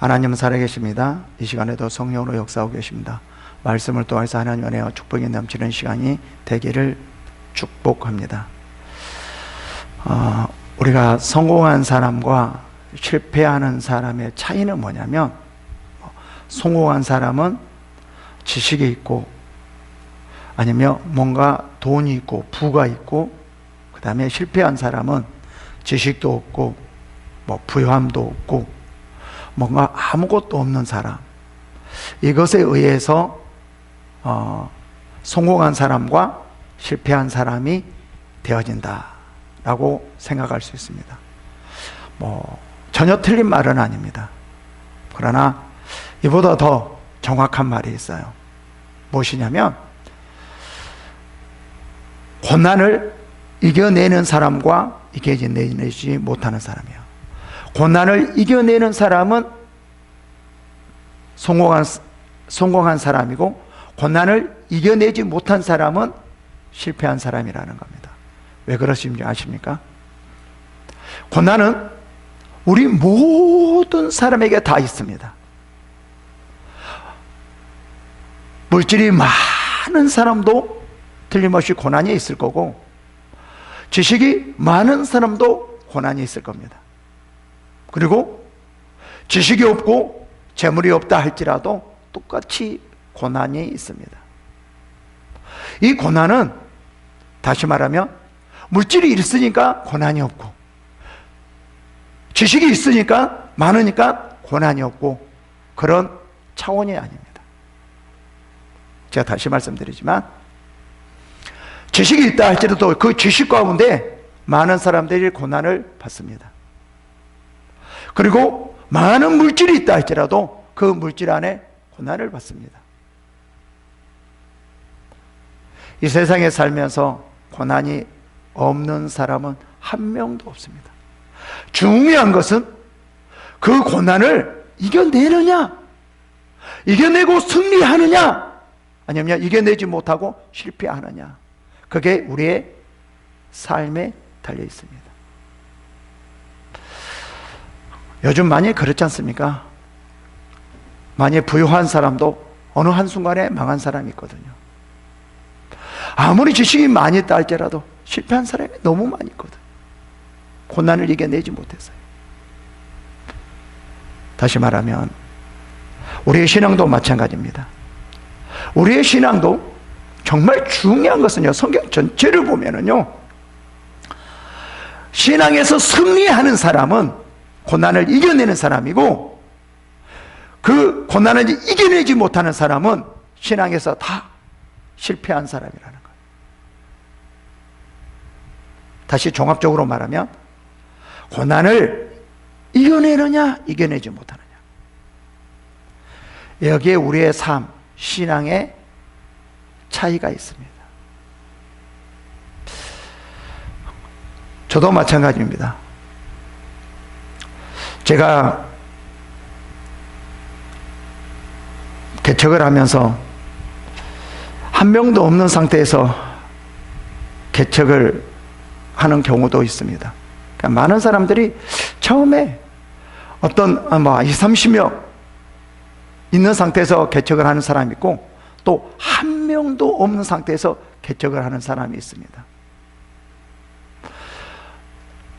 하나님은 살아계십니다. 이 시간에도 성령으로 역사하고 계십니다. 말씀을 통해서 하나님 은혜와 축복이 넘치는 시간이 되기를 축복합니다. 우리가 성공한 사람과 실패하는 사람의 차이는 뭐냐면, 성공한 사람은 지식이 있고 아니면 뭔가 돈이 있고 부가 있고, 그 다음에 실패한 사람은 지식도 없고 부유함도 없고 뭔가 아무것도 없는 사람, 이것에 의해서 성공한 사람과 실패한 사람이 되어진다 라고 생각할 수 있습니다. 전혀 틀린 말은 아닙니다. 그러나 이보다 더 정확한 말이 있어요. 무엇이냐면, 고난을 이겨내는 사람과 이겨내지 못하는 사람이에요. 고난을 이겨내는 사람은 성공한 사람이고, 고난을 이겨내지 못한 사람은 실패한 사람이라는 겁니다. 왜 그러신지 아십니까? 고난은 우리 모든 사람에게 다 있습니다. 물질이 많은 사람도 틀림없이 고난이 있을 거고, 지식이 많은 사람도 고난이 있을 겁니다. 그리고 지식이 없고 재물이 없다 할지라도 똑같이 고난이 있습니다. 이 고난은 다시 말하면, 물질이 있으니까 고난이 없고, 지식이 있으니까 많으니까 고난이 없고, 그런 차원이 아닙니다. 제가 다시 말씀드리지만, 지식이 있다 할지라도 그 지식 가운데 많은 사람들이 고난을 받습니다. 그리고 많은 물질이 있다 할지라도 그 물질 안에 고난을 받습니다. 이 세상에 살면서 고난이 없는 사람은 한 명도 없습니다. 중요한 것은 그 고난을 이겨내느냐, 이겨내고 승리하느냐, 아니면 이겨내지 못하고 실패하느냐, 그게 우리의 삶에 달려 있습니다. 요즘 많이 그렇지 않습니까? 많이 부유한 사람도 어느 한순간에 망한 사람이 있거든요. 아무리 지식이 많이 있다 할지라도 실패한 사람이 너무 많이 있거든. 고난을 이겨내지 못했어요. 다시 말하면 우리의 신앙도 마찬가지입니다. 우리의 신앙도 정말 중요한 것은요, 성경 전체를 보면은요, 신앙에서 승리하는 사람은 고난을 이겨내는 사람이고, 그 고난을 이겨내지 못하는 사람은 신앙에서 다 실패한 사람이라는 거예요. 다시 종합적으로 말하면, 고난을 이겨내느냐 이겨내지 못하느냐, 여기에 우리의 삶, 신앙의 차이가 있습니다. 저도 마찬가지입니다. 제가 개척을 하면서 한 명도 없는 상태에서 개척을 하는 경우도 있습니다. 그러니까 많은 사람들이 처음에 어떤 20, 30명 있는 상태에서 개척을 하는 사람이 있고, 또 한 명도 없는 상태에서 개척을 하는 사람이 있습니다.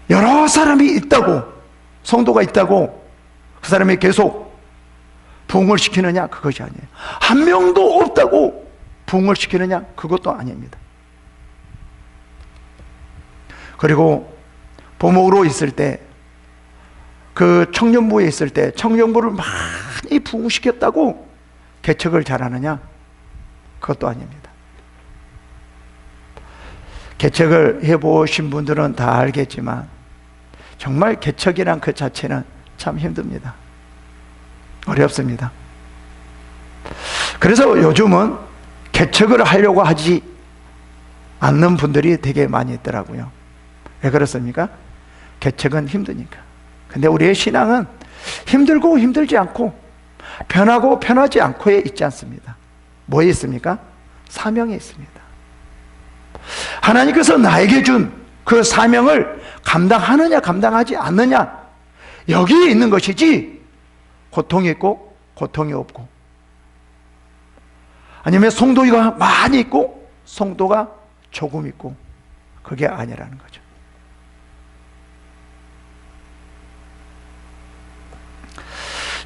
여러 사람이 있다고, 성도가 있다고 그 사람이 계속 부흥을 시키느냐, 그것이 아니에요. 한 명도 없다고 부흥을 시키느냐, 그것도 아닙니다. 그리고 부목으로 있을 때, 그 청년부에 있을 때 청년부를 많이 부흥시켰다고 개척을 잘하느냐, 그것도 아닙니다. 개척을 해보신 분들은 다 알겠지만 정말 개척이란 그 자체는 참 힘듭니다. 어렵습니다. 그래서 요즘은 개척을 하려고 하지 않는 분들이 되게 많이 있더라고요. 왜 그렇습니까? 개척은 힘드니까. 근데 우리의 신앙은 힘들고 힘들지 않고 편하고 편하지 않고에 있지 않습니다. 뭐에 있습니까? 사명에 있습니다. 하나님께서 나에게 준 그 사명을 감당하느냐 감당하지 않느냐, 여기에 있는 것이지 고통이 있고 고통이 없고, 아니면 성도가 많이 있고 성도가 조금 있고, 그게 아니라는 거죠.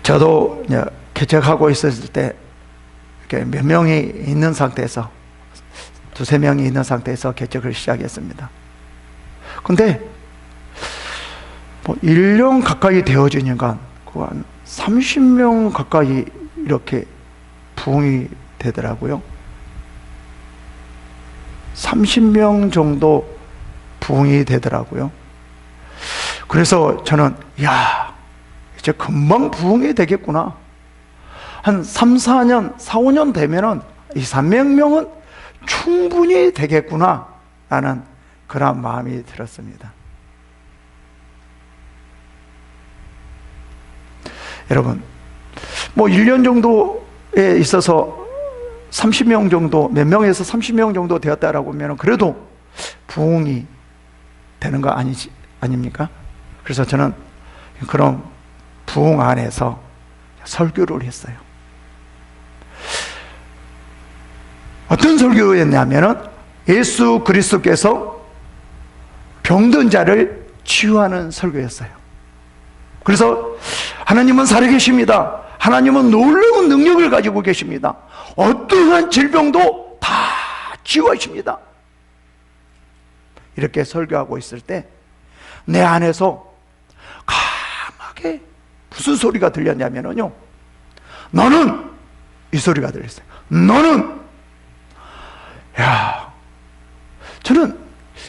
저도 개척하고 있었을 때 몇 명이 있는 상태에서, 두세 명이 있는 상태에서 개척을 시작했습니다. 근데 1년 가까이 되어지니까 한 30명 가까이 이렇게 부흥이 되더라고요. 30명 정도 부흥이 되더라고요. 그래서 저는 이제 금방 부흥이 되겠구나. 한 3, 4년, 4, 5년 되면은 이 300명은 충분히 되겠구나 라는 그런 마음이 들었습니다. 여러분, 1년 정도에 있어서 30명 정도, 몇 명에서 30명 정도 되었다라고 하면 그래도 부흥이 되는 거 아닙니까? 그래서 저는 그런 부흥 안에서 설교를 했어요. 어떤 설교였냐면은 예수 그리스도께서 병든 자를 치유하는 설교였어요. 그래서 하나님은 살아계십니다. 하나님은 놀라운 능력을 가지고 계십니다. 어떠한 질병도 다 치유하십니다. 이렇게 설교하고 있을 때 내 안에서 강하게 무슨 소리가 들렸냐면요, 너는, 이 소리가 들렸어요. 너는, 저는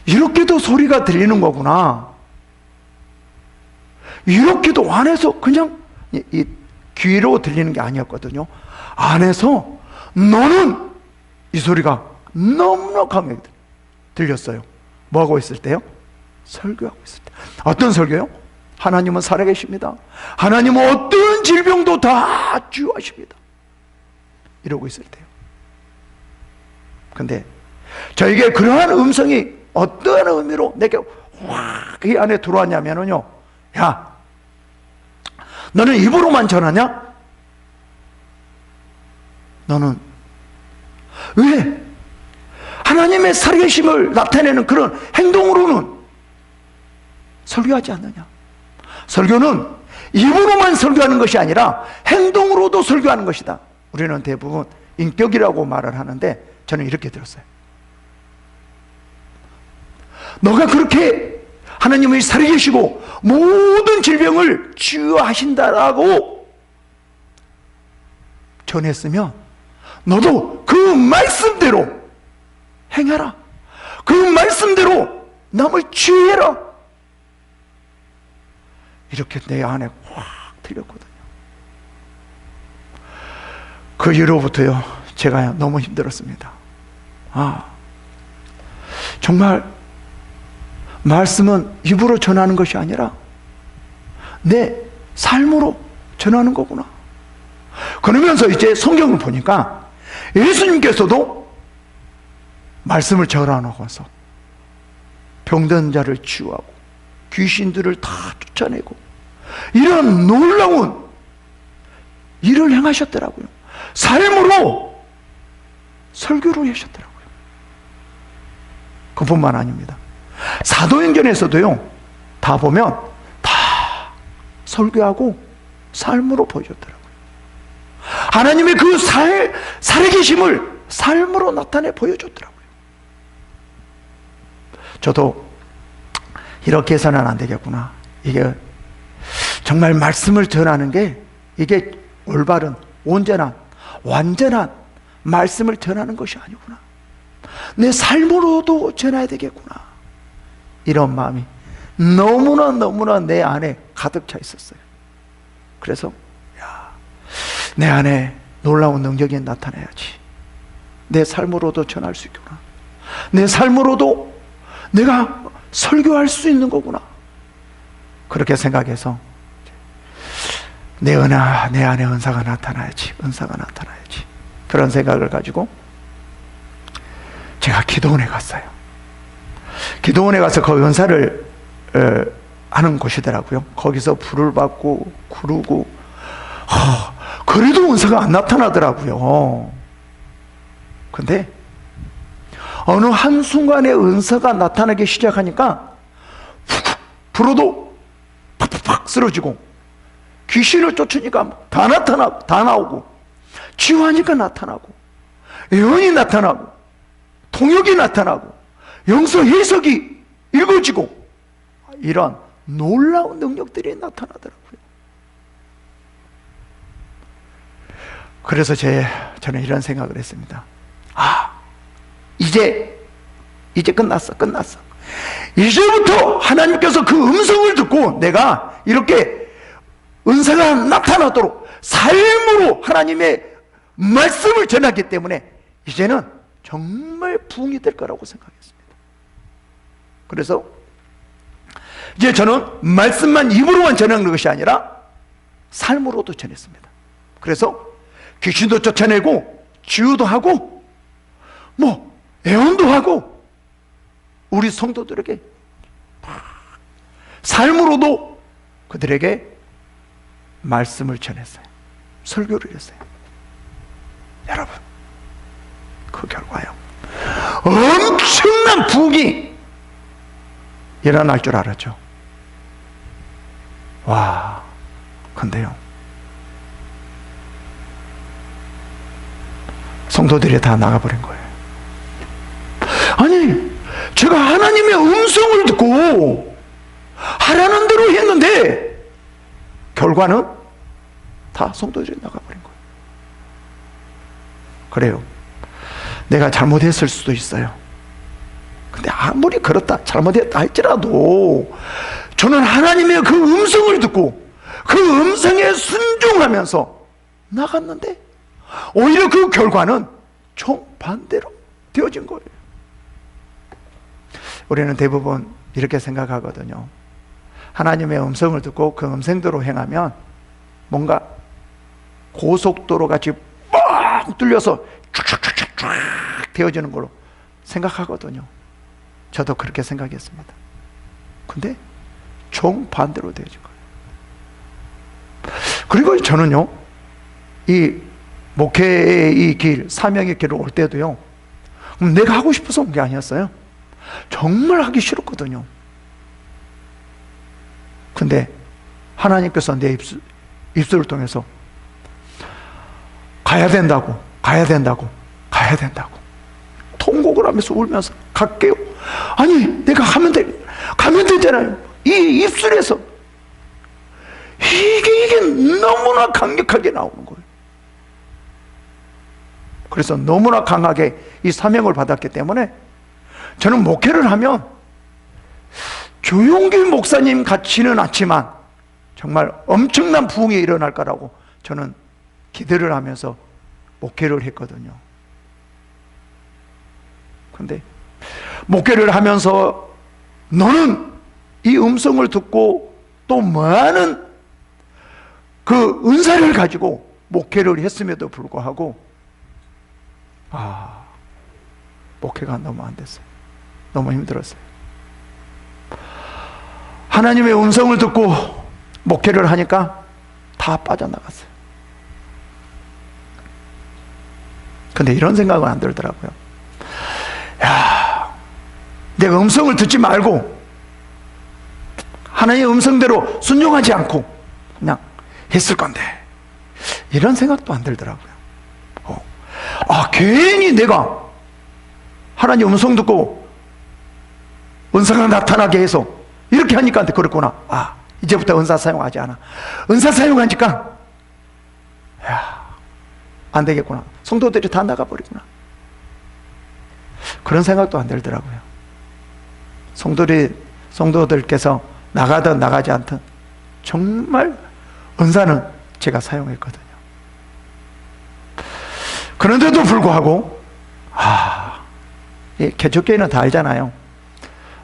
이렇게도 소리가 들리는 거구나. 이렇게도 안에서 그냥 이 귀로 들리는 게 아니었거든요. 안에서 너는, 이 소리가 너무나 강하게 들렸어요. 뭐 하고 있을 때요? 설교하고 있을 때. 어떤 설교요? 하나님은 살아계십니다. 하나님은 어떤 질병도 다 치유하십니다. 이러고 있을 때요. 근데 저에게 그러한 음성이 어떤 의미로 내게 확 이 안에 들어왔냐면요, 야, 너는 입으로만 전하냐? 너는 왜 하나님의 살아계심을 나타내는 그런 행동으로는 설교하지 않느냐? 설교는 입으로만 설교하는 것이 아니라 행동으로도 설교하는 것이다. 우리는 대부분 인격이라고 말을 하는데 저는 이렇게 들었어요. 너가 그렇게 하나님의 살아계시고 모든 질병을 치유하신다라고 전했으면 너도 그 말씀대로 행해라. 그 말씀대로 남을 치유해라. 이렇게 내 안에 확 들렸거든요. 그 이후로부터요, 제가 너무 힘들었습니다. 정말 말씀은 입으로 전하는 것이 아니라 내 삶으로 전하는 거구나. 그러면서 이제 성경을 보니까 예수님께서도 말씀을 전하셔서 병든 자를 치유하고 귀신들을 다 쫓아내고 이런 놀라운 일을 행하셨더라고요. 삶으로 설교를 하셨더라고요. 그뿐만 아닙니다. 사도행전에서도요, 다 보면 다 설교하고 삶으로 보여줬더라고요. 하나님의 그 살아계심을 삶으로 나타내 보여줬더라고요. 저도 이렇게 해서는 안 되겠구나. 이게 정말 말씀을 전하는 게 이게 올바른, 온전한, 완전한 말씀을 전하는 것이 아니구나. 내 삶으로도 전해야 되겠구나. 이런 마음이 너무나 내 안에 가득 차 있었어요. 그래서 내 안에 놀라운 능력이 나타나야지. 내 삶으로도 전할 수 있구나. 내 삶으로도 내가 설교할 수 있는 거구나. 그렇게 생각해서 내 안에 은사가 나타나야지. 은사가 나타나야지. 그런 생각을 가지고 제가 기도원에 갔어요. 기도원에 가서 그 은사를 하는 곳이더라고요. 거기서 불을 받고 구르고 그래도 은사가 안 나타나더라고요. 근데 어느 한순간에 은사가 나타나기 시작하니까 불어도 팍팍팍 쓰러지고, 귀신을 쫓으니까 다 나타나고, 다 나오고, 치유하니까 나타나고, 예언이 나타나고, 통역이 나타나고, 영성 해석이 읽어지고, 이런 놀라운 능력들이 나타나더라고요. 그래서 저는 이런 생각을 했습니다. 이제 끝났어. 이제부터 하나님께서 그 음성을 듣고 내가 이렇게 은사가 나타나도록 삶으로 하나님의 말씀을 전하기 때문에 이제는 정말 부흥이 될 거라고 생각했습니다. 그래서 이제 저는 말씀만 입으로만 전하는 것이 아니라 삶으로도 전했습니다. 그래서 귀신도 쫓아내고, 치유도 하고, 애원도 하고, 우리 성도들에게 삶으로도 그들에게 말씀을 전했어요. 설교를 했어요. 여러분, 그 결과요, 엄청난 부흥이 일어날 줄 알았죠. 근데요, 성도들이 다 나가버린 거예요. 아니, 제가 하나님의 음성을 듣고 하라는 대로 했는데 결과는 다 성도들이 나가버린 거예요. 그래요, 내가 잘못했을 수도 있어요. 근데 아무리 그렇다, 잘못했다 할지라도 저는 하나님의 그 음성을 듣고 그 음성에 순종하면서 나갔는데 오히려 그 결과는 정반대로 되어진 거예요. 우리는 대부분 이렇게 생각하거든요. 하나님의 음성을 듣고 그 음성대로 행하면 뭔가 고속도로 같이 뻥 뚫려서 쫙쫙쫙쫙 되어지는 걸로 생각하거든요. 저도 그렇게 생각했습니다. 근데 정반대로 되어진 거예요. 그리고 저는요, 이 목회의 이 길, 사명의 길을 올 때도요, 내가 하고 싶어서 온 게 아니었어요. 정말 하기 싫었거든요. 근데 하나님께서 내 입술을 통해서 가야 된다고 통곡을 하면서 울면서 갈게요. 아니, 내가 가면 되잖아요. 이 입술에서 이게 너무나 강력하게 나오는 거예요. 그래서 너무나 강하게 이 사명을 받았기 때문에 저는 목회를 하면 조용길 목사님 같지는 않지만 정말 엄청난 부흥이 일어날 거라고 저는 기대를 하면서 목회를 했거든요. 근데 목회를 하면서 너는 이 음성을 듣고 또 많은 그 은사를 가지고 목회를 했음에도 불구하고 목회가 너무 안 됐어요. 너무 힘들었어요. 하나님의 음성을 듣고 목회를 하니까 다 빠져나갔어요. 근데 이런 생각은 안 들더라고요. 내가 음성을 듣지 말고 하나님의 음성대로 순종하지 않고 그냥 했을 건데, 이런 생각도 안 들더라고요. 괜히 내가 하나님 음성 듣고 은사가 나타나게 해서 이렇게 하니까 그렇구나. 이제부터 은사 사용하지 않아. 은사 사용하니까 안 되겠구나. 성도들이 다 나가버리구나. 그런 생각도 안 들더라고요. 성도들께서 나가든 나가지 않든 정말 은사는 제가 사용했거든요. 그런데도 불구하고 개척교회는 다 알잖아요.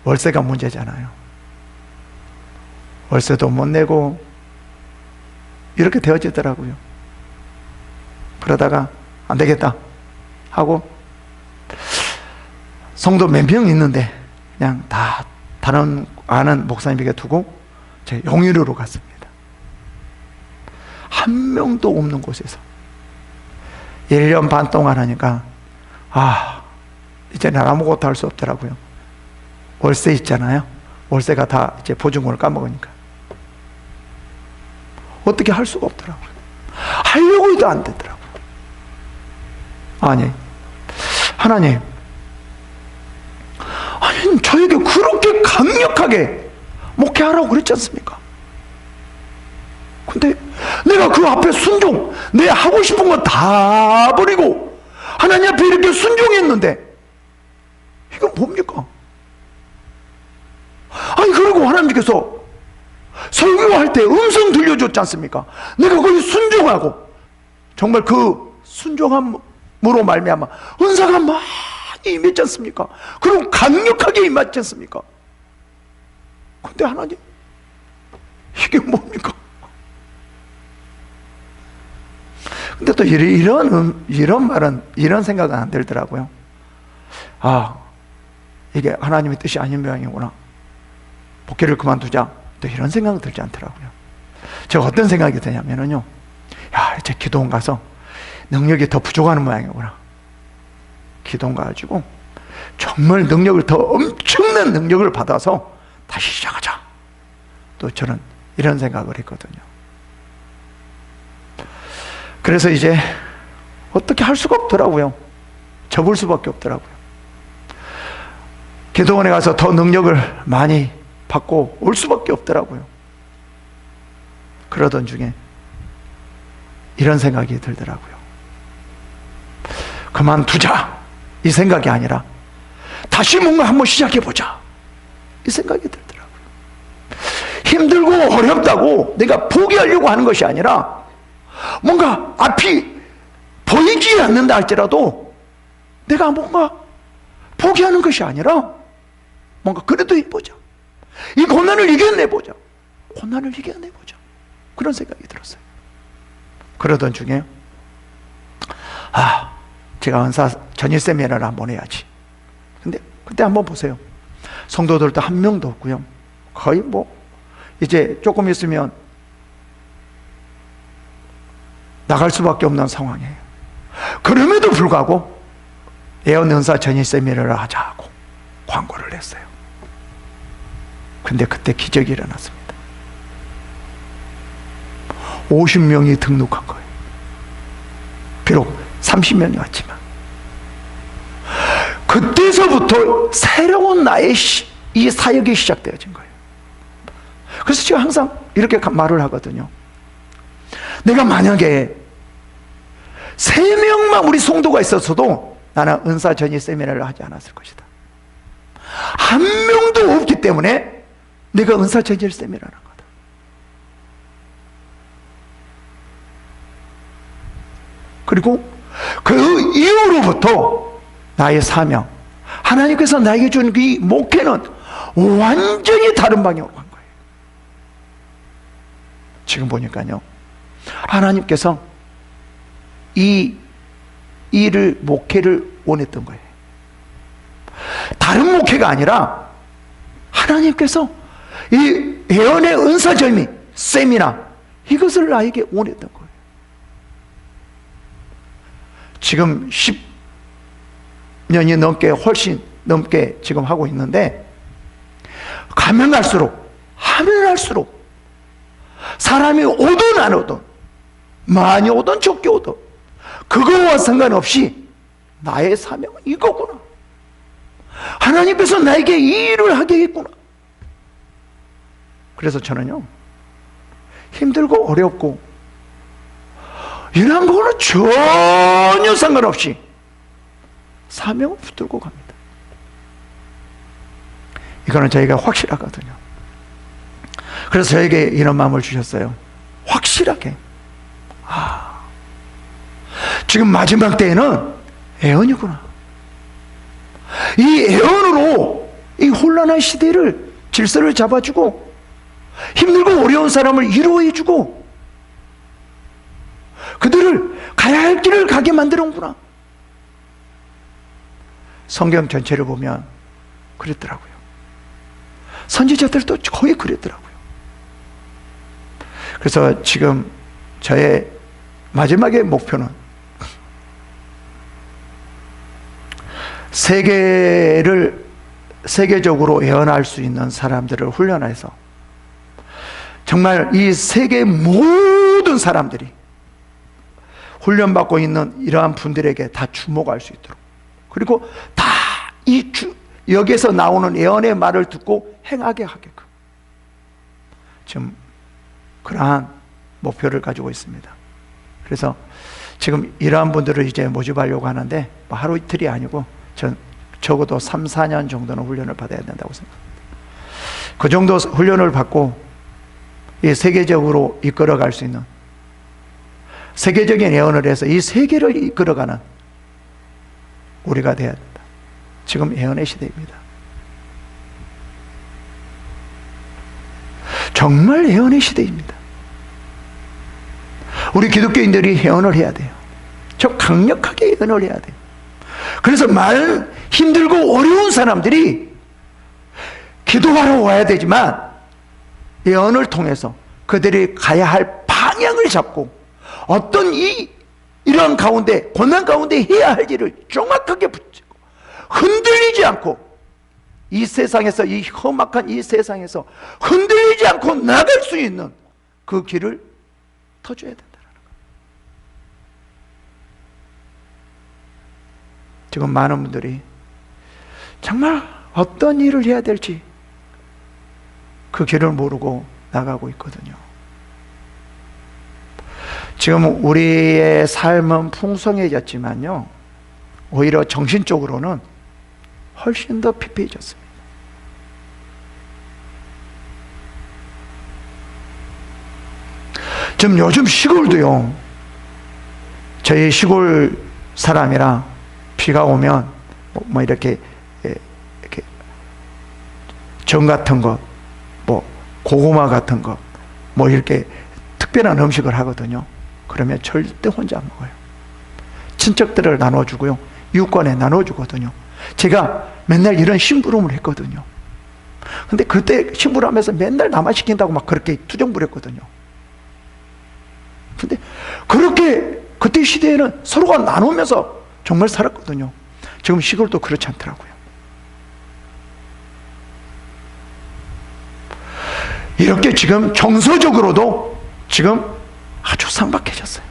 월세가 문제잖아요. 월세도 못 내고 이렇게 되어지더라고요. 그러다가 안 되겠다 하고 성도 몇 명 있는데 그냥 다 다른 아는 목사님에게 두고 제 용인으로 갔습니다. 한 명도 없는 곳에서 1년 반 동안 하니까 이제는 아무것도 할 수 없더라고요. 월세 있잖아요. 월세가 다 이제 보증금을 까먹으니까 어떻게 할 수가 없더라고요. 하려고 해도 안 되더라고요. 아니, 하나님, 저에게 그렇게 강력하게 목회하라고 그랬지 않습니까? 근데 내가 그 앞에 순종, 내 하고 싶은 거 다 버리고 하나님 앞에 이렇게 순종했는데 이건 뭡니까? 아니, 그리고 하나님께서 설교할 때 음성 들려줬지 않습니까? 내가 거기 순종하고 정말 그 순종함으로 말미암아 은사가 많이 임했지 않습니까? 그리고 강력하게 임했지 않습니까? 근데 하나님, 이게 뭡니까? 근데 또 이런 말은, 이런 생각은 안 들더라고요. 이게 하나님의 뜻이 아닌 모양이구나. 목회를 그만두자. 또 이런 생각은 들지 않더라고요. 제가 어떤 생각이 드냐면요, 이제 기도원 가서 능력이 더 부족하는 모양이구나. 기도원 가가지고 정말 능력을, 더 엄청난 능력을 받아서 다시 시작하자. 또 저는 이런 생각을 했거든요. 그래서 이제 어떻게 할 수가 없더라고요. 접을 수밖에 없더라고요. 기도원에 가서 더 능력을 많이 받고 올 수밖에 없더라고요. 그러던 중에 이런 생각이 들더라고요. 그만두자, 이 생각이 아니라 다시 뭔가 한번 시작해보자, 이 생각이 들더라고요. 힘들고 어렵다고 내가 포기하려고 하는 것이 아니라 뭔가 앞이 보이지 않는다 할지라도 내가 뭔가 포기하는 것이 아니라 뭔가 그래도 해보자. 이 고난을 이겨내보자. 고난을 이겨내보자. 그런 생각이 들었어요. 그러던 중에 제가 은사 전일 세미나를 한번 해야지. 근데 그때 한번 보세요. 성도들도 한 명도 없고요. 거의 이제 조금 있으면 나갈 수밖에 없는 상황이에요. 그럼에도 불구하고 예언 은사 전일 세미나를 하자고 광고를 했어요. 근데 그때 기적이 일어났습니다. 50명이 등록한 거예요. 비록 30명이 왔지만 그때서부터 새로운 나의 이 사역이 시작되어진 거예요. 그래서 제가 항상 이렇게 말을 하거든요. 내가 만약에 3명만 우리 성도가 있었어도 나는 은사 전이 세미나를 하지 않았을 것이다. 1명도 없기 때문에 내가 은사 전이 세미나를 한 거다. 그리고 그 이후로부터 나의 사명, 하나님께서 나에게 준 이 목회는 완전히 다른 방향으로 간 거예요. 지금 보니까요, 하나님께서 이 일을, 목회를 원했던 거예요. 다른 목회가 아니라 하나님께서 이 예언의 은사절미 세미나, 이것을 나에게 원했던 거예요. 지금 10년이 넘게, 훨씬 넘게 지금 하고 있는데, 가면 갈수록, 하면 할수록 사람이 오든 안 오든, 많이 오든 적게 오든 그거와 상관없이 나의 사명은 이거구나. 하나님께서 나에게 이 일을 하게 했구나. 그래서 저는요, 힘들고 어렵고 이런 거는 전혀 상관없이 사명을 붙들고 갑니다. 이거는 저희가 확실하거든요. 그래서 저에게 이런 마음을 주셨어요. 확실하게, 지금 마지막 때에는 애언이구나. 이 애언으로 이 혼란한 시대를, 질서를 잡아주고 힘들고 어려운 사람을 위로해주고 그들을 가야 할 길을 가게 만드는구나. 성경 전체를 보면 그랬더라고요. 선지자들도 거의 그랬더라고요. 그래서 지금 저의 마지막의 목표는 세계적으로 예언할 수 있는 사람들을 훈련해서 정말 이 세계 모든 사람들이 훈련받고 있는 이러한 분들에게 다 주목할 수 있도록, 그리고 다 여기에서 나오는 예언의 말을 듣고 행하게 하게끔 지금 그러한 목표를 가지고 있습니다. 그래서 지금 이러한 분들을 이제 모집하려고 하는데 뭐 하루 이틀이 아니고 전 적어도 3, 4년 정도는 훈련을 받아야 된다고 생각합니다. 그 정도 훈련을 받고 이 세계적으로 이끌어갈 수 있는, 세계적인 예언을 해서 이 세계를 이끌어가는 우리가 돼야 된다. 지금 예언의 시대입니다. 정말 예언의 시대입니다. 우리 기독교인들이 예언을 해야 돼요. 저 강력하게 예언을 해야 돼요. 그래서 많은 힘들고 어려운 사람들이 기도하러 와야 되지만 예언을 통해서 그들이 가야 할 방향을 잡고 어떤 이런 가운데, 고난 가운데 해야 할 일을 정확하게 붙이고 흔들리지 않고 이 세상에서, 이 험악한 이 세상에서 흔들리지 않고 나갈 수 있는 그 길을 터줘야 된다는 거예요. 지금 많은 분들이 정말 어떤 일을 해야 될지 그 길을 모르고 나가고 있거든요. 지금 우리의 삶은 풍성해졌지만요, 오히려 정신적으로는 훨씬 더 피폐해졌습니다. 지금 요즘 시골도요, 저희 시골 사람이라 비가 오면 뭐 이렇게 전 같은 거, 뭐 고구마 같은 거, 뭐 이렇게 특별한 음식을 하거든요. 그러면 절대 혼자 안 먹어요. 친척들을 나눠주고요, 유권에 나눠주거든요. 제가 맨날 이런 심부름을 했거든요. 근데 그때 심부름하면서 맨날 나만 시킨다고 막 그렇게 투정부렸거든요. 근데 그렇게 그때 시대에는 서로가 나누면서 정말 살았거든요. 지금 시골도 그렇지 않더라고요. 이렇게 지금 정서적으로도 지금 아주 상박해졌어요.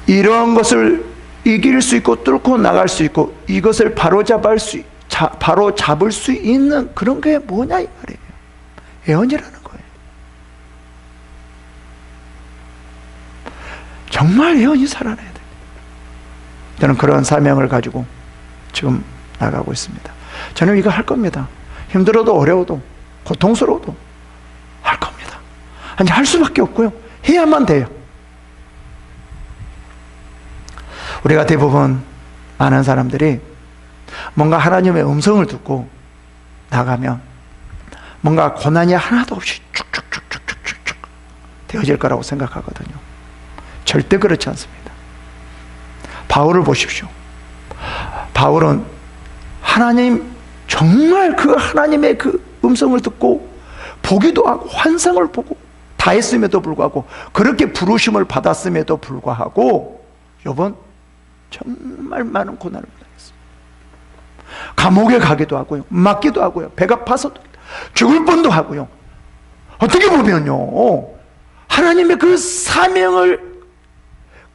이런 것을 이길 수 있고 뚫고 나갈 수 있고 이것을 바로 잡을 수 있는 그런 게 뭐냐 이 말이에요. 예언이라는 거예요. 정말 예언이 살아나야 돼요. 저는 그런 사명을 가지고 지금 나가고 있습니다. 저는 이거 할 겁니다. 힘들어도 어려워도 고통스러워도 할 겁니다. 아니, 할 수밖에 없고요. 해야만 돼요. 우리가 대부분 많은 사람들이 뭔가 하나님의 음성을 듣고 나가면 뭔가 고난이 하나도 없이 쭉쭉쭉쭉쭉쭉 되어질 거라고 생각하거든요. 절대 그렇지 않습니다. 바울을 보십시오. 바울은 하나님, 정말 그 하나님의 그 음성을 듣고 보기도 하고 환상을 보고 다 했음에도 불구하고, 그렇게 부르심을 받았음에도 불구하고 요번 정말 많은 고난을 당했습니다. 감옥에 가기도 하고요, 맞기도 하고요, 배가 파서 죽을 뻔도 하고요. 어떻게 보면요, 하나님의 그 사명을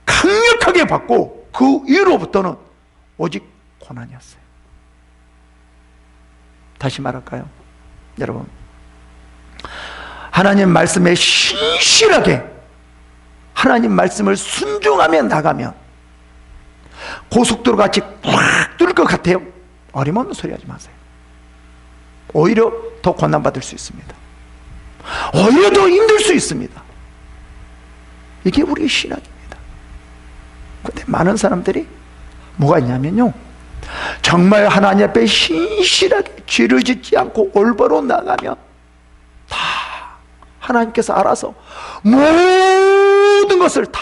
강력하게 받고 그 이후로부터는 오직 고난이었어요. 다시 말할까요? 여러분, 하나님 말씀에 신실하게 하나님 말씀을 순종하며 나가면 고속도로 같이 꽉 뚫을 것 같아요? 어림없는 소리 하지 마세요. 오히려 더 고난받을 수 있습니다. 오히려 더 힘들 수 있습니다. 이게 우리의 신앙입니다. 그런데 많은 사람들이 뭐가 있냐면요, 정말 하나님 앞에 신실하게 죄를 짓지 않고 올바로 나가면 다 하나님께서 알아서 모든 것을 다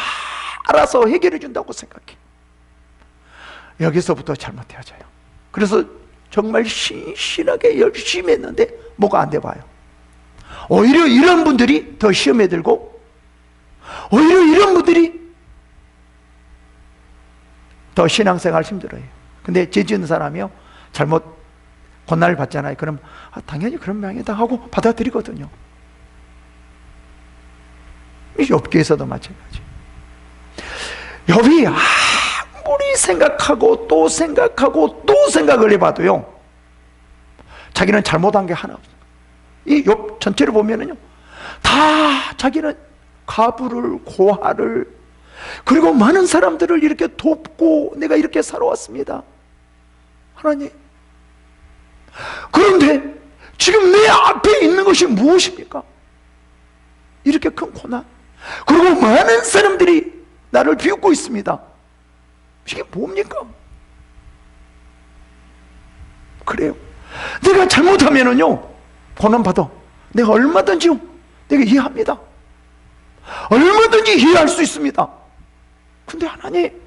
알아서 해결해 준다고 생각해. 여기서부터 잘못해야죠. 그래서 정말 신실하게 열심히 했는데 뭐가 안 돼 봐요. 오히려 이런 분들이 더 시험에 들고 오히려 이런 분들이 더 신앙생활 힘들어요. 근데 죄 지은 사람이요, 잘못 고난을 받잖아요. 그럼 당연히 그런 모양이다 하고 받아들이거든요. 욥기에서도 마찬가지. 욥이 아무리 생각하고 또 생각하고 또 생각을 해봐도요, 자기는 잘못한 게 하나 없어요. 이 욥 전체를 보면은요, 다 자기는 가부를, 고아를, 그리고 많은 사람들을 이렇게 돕고 내가 이렇게 살아왔습니다. 하나님, 그런데 지금 내 앞에 있는 것이 무엇입니까? 이렇게 큰 고난, 그리고 많은 사람들이 나를 비웃고 있습니다. 이게 뭡니까? 그래요. 내가 잘못하면은요, 고난받아. 내가 얼마든지요, 내가 이해합니다. 얼마든지 이해할 수 있습니다. 근데 하나님,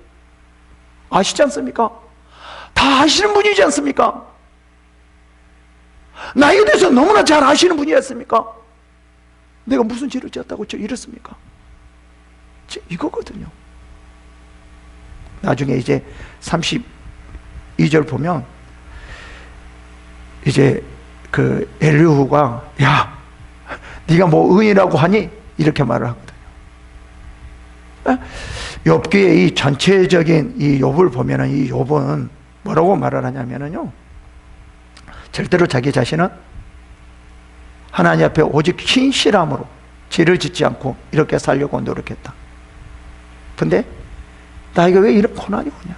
아시지 않습니까? 다 아시는 분이지 않습니까? 나에 대해서 너무나 잘 아시는 분이지 않습니까? 내가 무슨 죄를 지었다고 이랬습니까? 이거거든요. 나중에 이제 32절 보면 이제 그 엘리후가, 야, 네가 뭐 의인이라고 하니? 이렇게 말을 하거든요. 욥기의 이 전체적인 이 욥을 보면은, 이 욥은 뭐라고 말을 하냐면은요, 절대로 자기 자신은 하나님 앞에 오직 신실함으로 죄를 짓지 않고 이렇게 살려고 노력했다. 근데 나에게 왜 이런 고난이 오냐?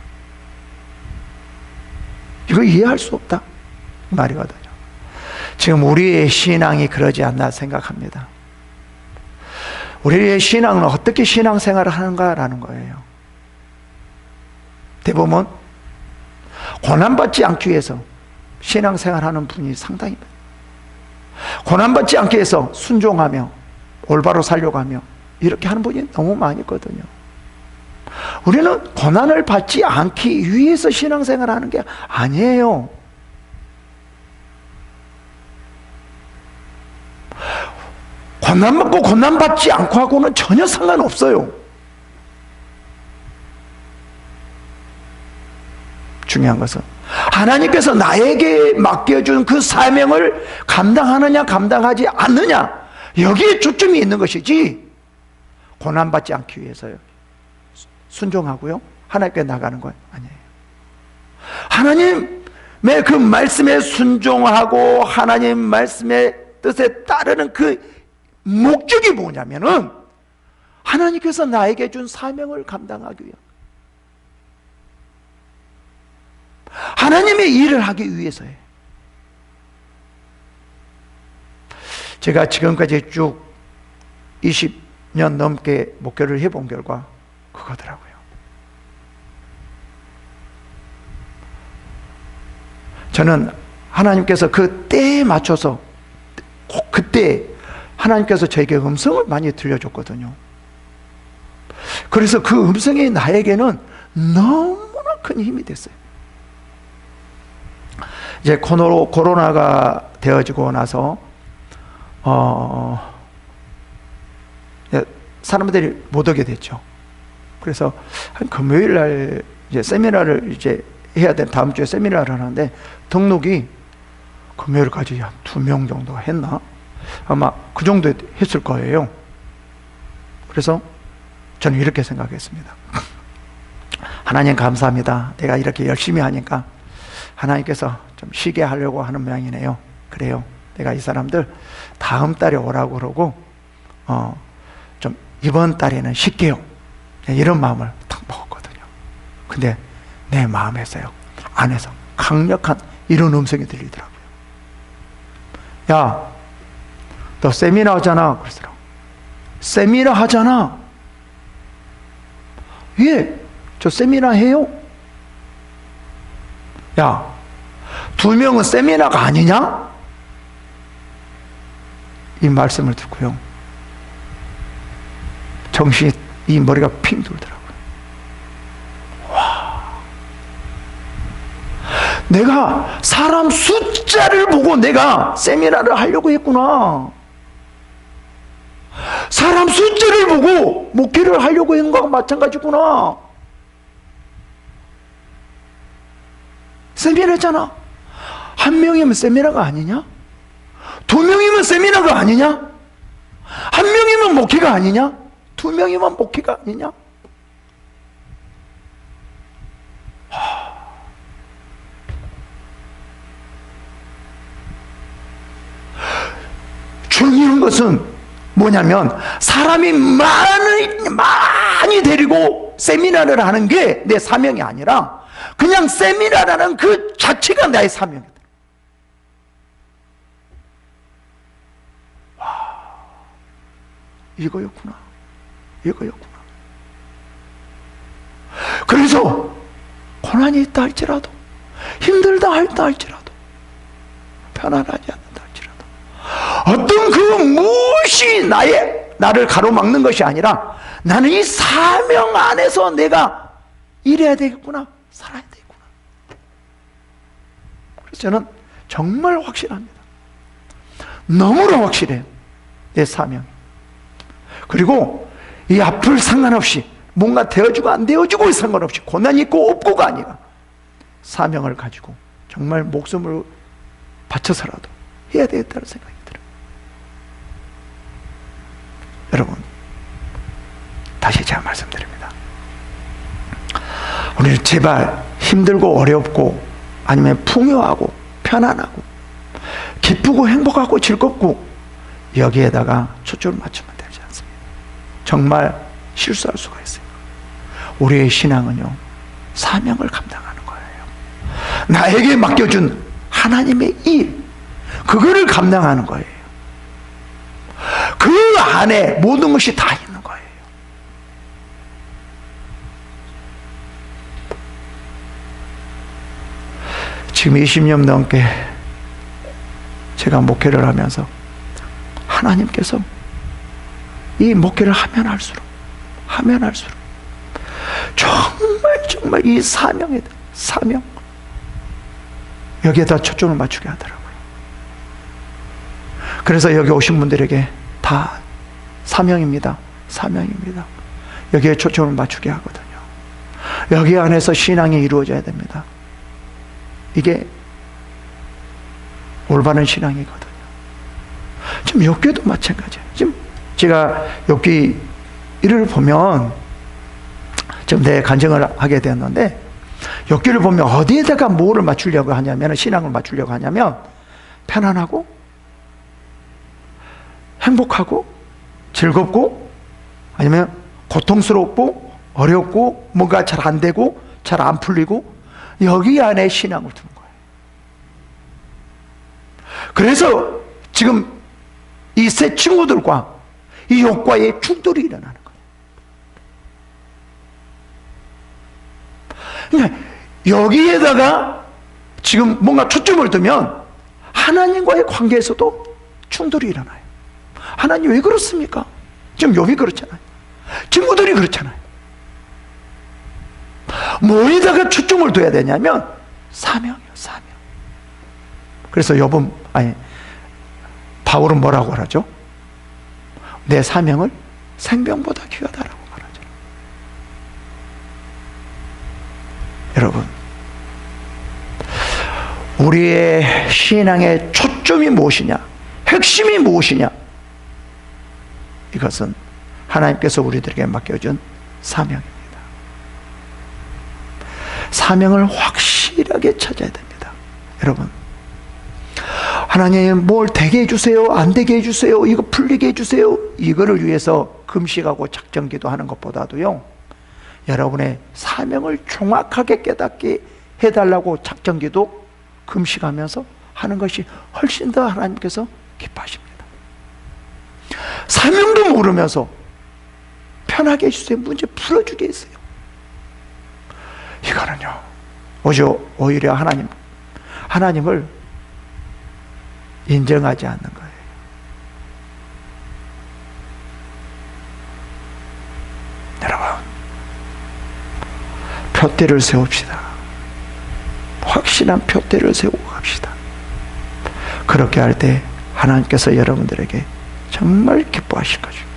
이거 이해할 수 없다, 말이거든요. 지금 우리의 신앙이 그러지 않나 생각합니다. 우리의 신앙은 어떻게 신앙생활을 하는가라는 거예요. 대부분 고난받지 않기 위해서 신앙생활하는 분이 상당히 많아요. 고난받지 않기 위해서 순종하며 올바로 살려고 하며 이렇게 하는 분이 너무 많이 있거든요. 우리는 고난을 받지 않기 위해서 신앙생활을 하는 게 아니에요. 고난받고 고난받지 않고 하고는 전혀 상관없어요. 중요한 것은 하나님께서 나에게 맡겨준 그 사명을 감당하느냐 감당하지 않느냐, 여기에 초점이 있는 것이지, 고난받지 않기 위해서요, 순종하고요 하나님께 나가는 건 아니에요. 하나님의 그 말씀에 순종하고 하나님 말씀의 뜻에 따르는 그 목적이 뭐냐면은, 하나님께서 나에게 준 사명을 감당하기 위해, 하나님의 일을 하기 위해서예요. 제가 지금까지 쭉 20년 넘게 목회를 해본 결과 그거더라고요. 저는 하나님께서 그 때에 맞춰서 꼭 그때 하나님께서 저에게 음성을 많이 들려줬거든요. 그래서 그 음성이 나에게는 너무나 큰 힘이 됐어요. 이제 코로나가 되어지고 나서 사람들이 못 오게 됐죠. 그래서 한 금요일 날 이제 세미나를 이제 해야 돼. 다음 주에 세미나를 하는데 등록이 금요일까지 한 2명 정도 했나? 아마 그 정도 했을 거예요. 그래서 저는 이렇게 생각했습니다. 하나님 감사합니다. 내가 이렇게 열심히 하니까 하나님께서 좀 쉬게 하려고 하는 모양이네요. 그래요. 내가 이 사람들 다음 달에 오라고 그러고 좀 이번 달에는 쉴게요. 이런 마음을 딱 먹었거든요. 근데 내 마음에서요, 안에서 강력한 이런 음성이 들리더라고요. 야, 너 세미나 하잖아. 그러더라고. 세미나 하잖아. 예, 저 세미나 해요. 야, 2명은 세미나가 아니냐? 이 말씀을 듣고요, 정신이, 이 머리가 핑 돌더라고요. 와, 내가 사람 숫자를 보고 내가 세미나를 하려고 했구나. 사람 사람 숫자를 보고 목회를 하려고 하는 거와 마찬가지구나. 세미나잖아. 한 명이면 세미나가 아니냐? 두 명이면 세미나가 아니냐? 한 명이면 목회가 아니냐? 두 명이면 목회가 아니냐? 중요한 것은 뭐냐면 사람이 많이 데리고 세미나를 하는 게 내 사명이 아니라 그냥 세미나라는 그 자체가 나의 사명이다. 와, 이거였구나. 이거였구나. 그래서 고난이 있다 할지라도, 힘들다 할지라도, 편안하지 않는다 할지라도, 어떤 그 무엇이 나를 가로막는 것이 아니라 나는 이 사명 안에서 내가 일해야 되겠구나, 살아야 되겠구나. 그래서 저는 정말 확실합니다. 너무나 확실해요, 내 사명. 그리고 이 앞을 상관없이 뭔가 되어주고 안 되어주고 상관없이 고난이 있고 없고가 아니라 사명을 가지고 정말 목숨을 바쳐서라도 해야 되겠다는 생각이 들어요. 여러분, 다시 제가 말씀드립니다. 우리는 제발 힘들고 어렵고 아니면 풍요하고 편안하고 기쁘고 행복하고 즐겁고 여기에다가 초점을 맞추면 되지 않습니다. 정말 실수할 수가 있어요. 우리의 신앙은요, 사명을 감당하는 거예요. 나에게 맡겨준 하나님의 일, 그거를 감당하는 거예요. 그 안에 모든 것이 다 있는 거예요. 지금 20년 넘게 제가 목회를 하면서 하나님께서 이 목회를 하면 할수록 정말 이 사명에다, 사명, 여기에다 초점을 맞추게 하더라고요. 그래서 여기 오신 분들에게 다 사명입니다, 사명입니다, 여기에 초점을 맞추게 하거든요. 여기 안에서 신앙이 이루어져야 됩니다. 이게 올바른 신앙이거든요. 지금 욥기도 마찬가지예요. 지금 제가 욥기 1을 보면 지금 내 간증을 하게 되었는데, 욥기를 보면 어디에다가 뭐를 맞추려고 하냐면, 신앙을 맞추려고 하냐면 편안하고 행복하고 즐겁고 아니면 고통스럽고 어렵고 뭔가 잘 안 되고 잘 안 풀리고, 여기 안에 신앙을 두는 거예요. 그래서 지금 이 세 친구들과 이 욥과의 충돌이 일어나는 거예요. 그러니까 여기에다가 지금 뭔가 초점을 두면 하나님과의 관계에서도 충돌이 일어나요. 하나님 왜 그렇습니까? 지금 욥이 그렇잖아요. 친구들이 그렇잖아요. 뭐에다가 초점을 둬야 되냐면 사명이요, 사명. 그래서 바울은 뭐라고 하죠? 내 사명을 생명보다 귀하다라고 말하죠. 여러분, 우리의 신앙의 초점이 무엇이냐, 핵심이 무엇이냐, 이것은 하나님께서 우리들에게 맡겨준 사명입니다. 사명을 확실하게 찾아야 됩니다. 여러분, 하나님 뭘 되게 해주세요, 안 되게 해주세요, 이거 풀리게 해주세요, 이거를 위해서 금식하고 작정기도 하는 것보다도요, 여러분의 사명을 정확하게 깨닫게 해달라고 작정기도 금식하면서 하는 것이 훨씬 더 하나님께서 기뻐하십니다. 사명도 모르면서 편하게 해주세요, 문제 풀어주게 했어요, 이거는요 오히려 하나님을 인정하지 않는 거예요. 여러분, 표대를 세웁시다. 확실한 표대를 세우고 갑시다. 그렇게 할 때 하나님께서 여러분들에게 정말 기뻐하실 것입니다.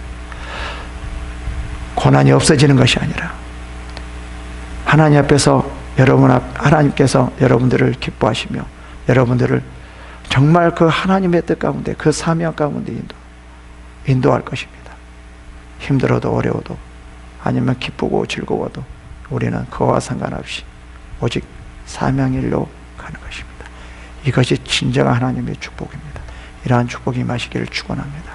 고난이 없어지는 것이 아니라 하나님 앞에서 하나님께서 여러분들을 기뻐하시며 여러분들을 정말 그 하나님의 뜻 가운데 그 사명 가운데 인도할 것입니다. 힘들어도 어려워도 아니면 기쁘고 즐거워도 우리는 그와 상관없이 오직 사명일로 가는 것입니다. 이것이 진정한 하나님의 축복입니다. 이러한 축복이 임하시기를 축원합니다.